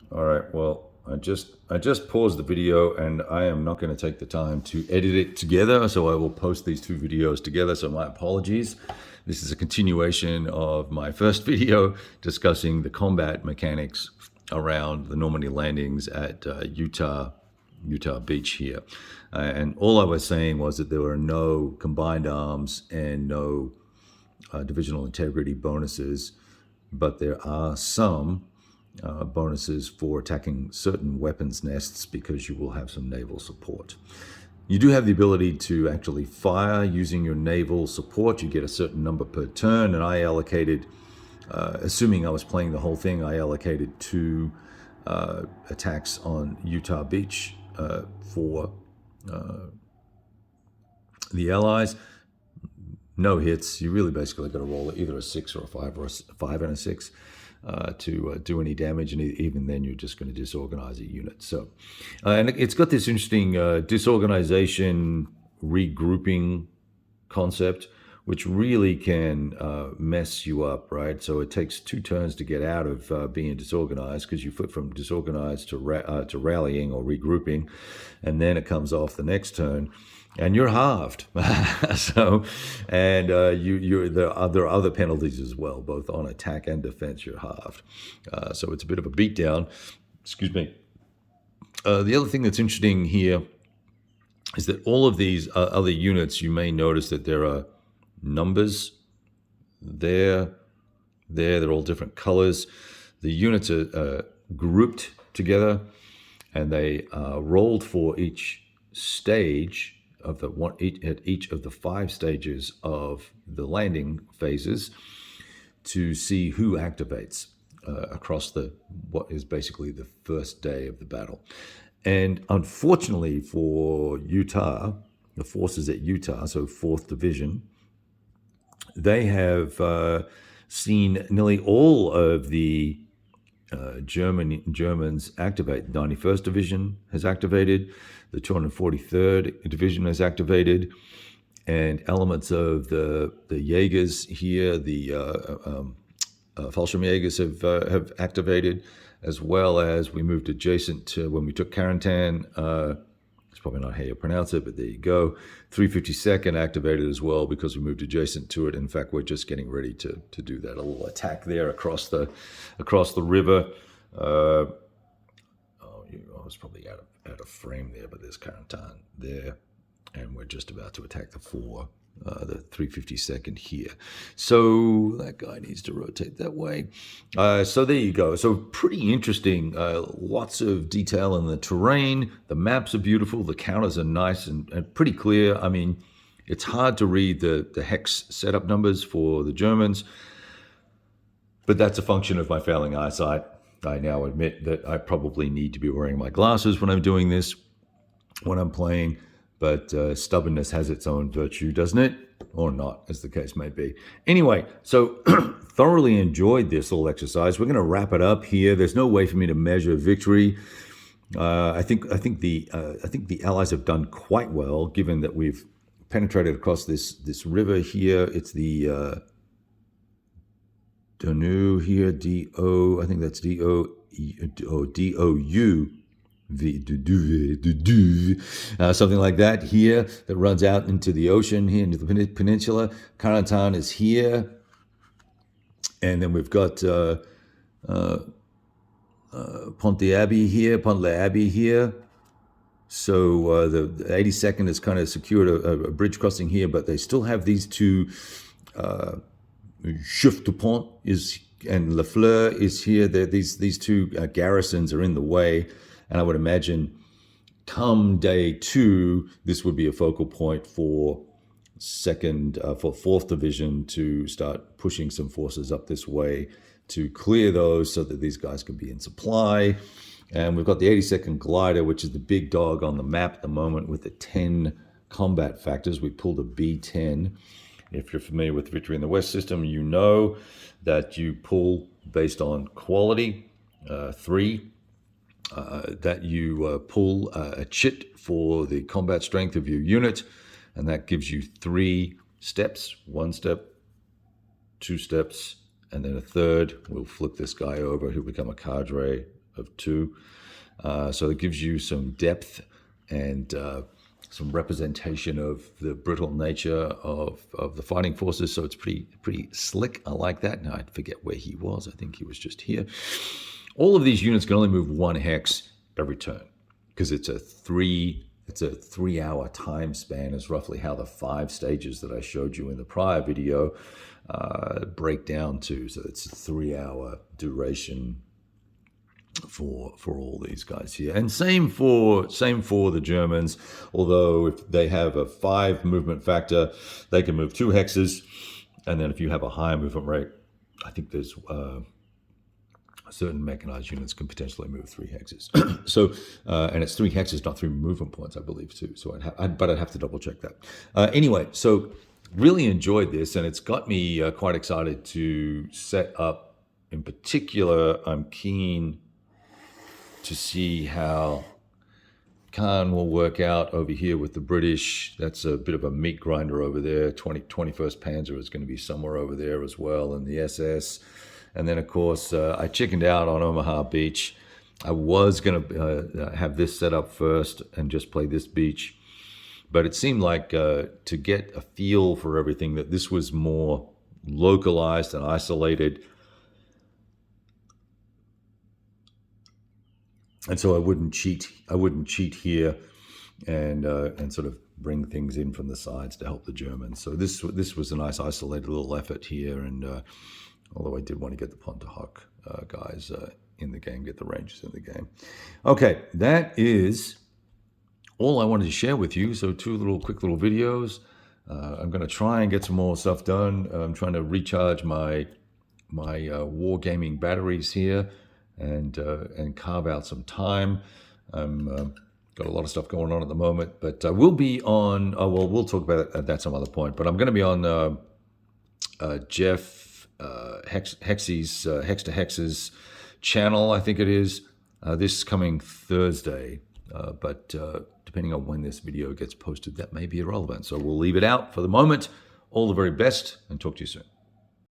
All right, well, I just paused the video and I am not going to take the time to edit it together, so I will post these two videos together, so my apologies. This is a continuation of my first video discussing the combat mechanics around the Normandy landings at Utah Beach here. And all I was saying was that there were no combined arms and no divisional integrity bonuses, but there are some bonuses for attacking certain weapons nests because you will have some naval support. You do have the ability to actually fire using your naval support. You get a certain number per turn, and I allocated, assuming I was playing the whole thing, I allocated 2 attacks on Utah Beach for the Allies. No hits. You really basically got to roll either a 6 or a 5 or a 5 and a 6 to do any damage, and even then you're just going to disorganize a unit. So, and it's got this interesting disorganization regrouping concept, which really can mess you up, right? So it takes 2 turns to get out of being disorganized, because you flip from disorganized to rallying or regrouping, and then it comes off the next turn, and you're halved. So, and there are other penalties as well, both on attack and defense. You're halved. So it's a bit of a beatdown. Excuse me. The other thing that's interesting here is that all of these other units, you may notice that there are numbers there. They're all different colors. The units are grouped together, and they rolled for each stage of at each of the 5 stages of the landing phases to see who activates across what is basically the first day of the battle. And unfortunately for Utah, the forces at Utah, so 4th Division, they have seen nearly all of the Germans activate. 91st Division has activated, the 243rd Division has activated, and elements of the Jaegers here, the Fallschirmjägers have activated, as well as we moved adjacent to when we took Carentan. It's probably not how you pronounce it, but there you go. 352nd activated as well because we moved adjacent to it. In fact, we're just getting ready to do that, a little attack there across the river. I was probably out of frame there, but there's Carentan there, and we're just about to attack the 352nd here. So that guy needs to rotate that way. So there you go. So pretty interesting. Lots of detail in the terrain. The maps are beautiful. The counters are nice and pretty clear. I mean, it's hard to read the hex setup numbers for the Germans, but that's a function of my failing eyesight. I now admit that I probably need to be wearing my glasses when I'm doing this, when I'm playing. But stubbornness has its own virtue, doesn't it? Or not, as the case may be. Anyway, so thoroughly enjoyed this little exercise. We're going to wrap it up here. There's no way for me to measure victory. I think the Allies have done quite well, given that we've penetrated across this river here. It's the Danube here, D-O. I think that's D-O-U. Something like that here, that runs out into the ocean here, into the peninsula. Carentan is here, and then we've got Pont-l'Abbé here. So the 82nd has kind of secured a bridge crossing here, but they still have these 2. Chef du Pont and La Fleur is here. These 2 garrisons are in the way. And I would imagine come day 2, this would be a focal point for 4th Division to start pushing some forces up this way to clear those so that these guys can be in supply. And we've got the 82nd Glider, which is the big dog on the map at the moment with the 10 combat factors. We pulled a B10. If you're familiar with the Victory in the West system, you know that you pull based on quality, 3. That you pull a chit for the combat strength of your unit, and that gives you 3 steps. 1 step, 2 steps, and then a third. We'll flip this guy over. He'll become a cadre of 2. So it gives you some depth and some representation of the brutal nature of the fighting forces. So it's pretty slick. I like that. Now I forget where he was. I think he was just here. All of these units can only move 1 hex every turn because it's a 3-hour time span is roughly how the 5 stages that I showed you in the prior video break down to. So it's a 3-hour duration for all these guys here. And same for the Germans, although if they have a 5 movement factor, they can move 2 hexes. And then if you have a higher movement rate, I think there's certain mechanized units can potentially move 3 hexes. So, and it's 3 hexes, not 3 movement points, I believe, too. So but I'd have to double check that. Anyway, so really enjoyed this, and it's got me quite excited to set up. In particular, I'm keen to see how Khan will work out over here with the British. That's a bit of a meat grinder over there. 21st Panzer is going to be somewhere over there as well, and the SS. And then, of course, I chickened out on Omaha Beach. I was going to have this set up first and just play this beach. But it seemed like to get a feel for everything, that this was more localized and isolated. And so I wouldn't cheat here and sort of bring things in from the sides to help the Germans. So this was a nice isolated little effort here. And although I did want to get the Pontahawk guys in the game, get the Rangers in the game. Okay, that is all I wanted to share with you. So 2 quick little videos. I'm going to try and get some more stuff done. I'm trying to recharge my wargaming batteries here and carve out some time. Got a lot of stuff going on at the moment, but we'll be on. We'll talk about it at that some other point. But I'm going to be on Jeff Hexy's Hex to Hex's channel, I think it is, this coming Thursday. But depending on when this video gets posted, that may be irrelevant. So we'll leave it out for the moment. All the very best, and talk to you soon.